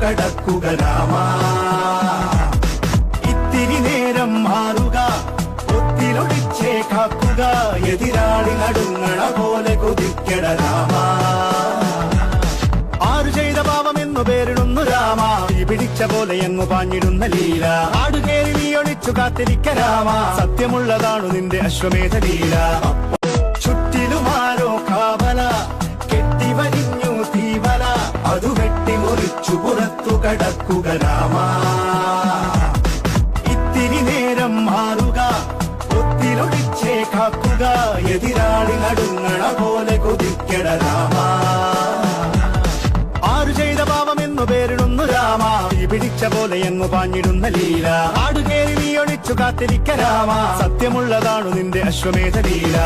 കടക്കുക രാമ. ഇത്തിരി നേരം മാറുക, ഒത്തിലൊളിച്ചേ കാക്കുക, എതിരാളി നടുങ്ങണ പോലെ കുതിക്കട രാമ. ആരു ചെയ്ത പാപമെന്നു പേരിടുന്നു രാമ, ഈ പിടിച്ച പോലെ എങ്ങു പാഞ്ഞിടുന്ന ലീല. ആടുകേറി നീ ഒളിച്ചു കാത്തിരിക്ക രാമ, സത്യമുള്ളതാണു നിന്റെ അശ്വമേധ ലീല. ചുറ്റിലുമാരോ കാവല, കെട്ടിവരിഞ്ഞു തീവല, അതു വെട്ടിമുറിച്ചു പുറത്തു കടക്കുക രാമ. ഇത്തിരി നേരം മാറുക, ഒത്തിലൊളിച്ചേ കാക്കുക, എതിരാളി നടുങ്ങണ പോലെ കുതിക്കട രാമ. ആരു ചെയ്ത പാപമെന്നു പേരിടുന്നു രാമ, ഈ പിടിച്ച പോലെ എങ്ങു പാഞ്ഞിടുന്ന ലീല. ആടുകേറി നീ ഒളിച്ചു കാത്തിരിക്ക രാമ, സത്യമുള്ളതാണു നിന്റെ അശ്വമേധ ലീല.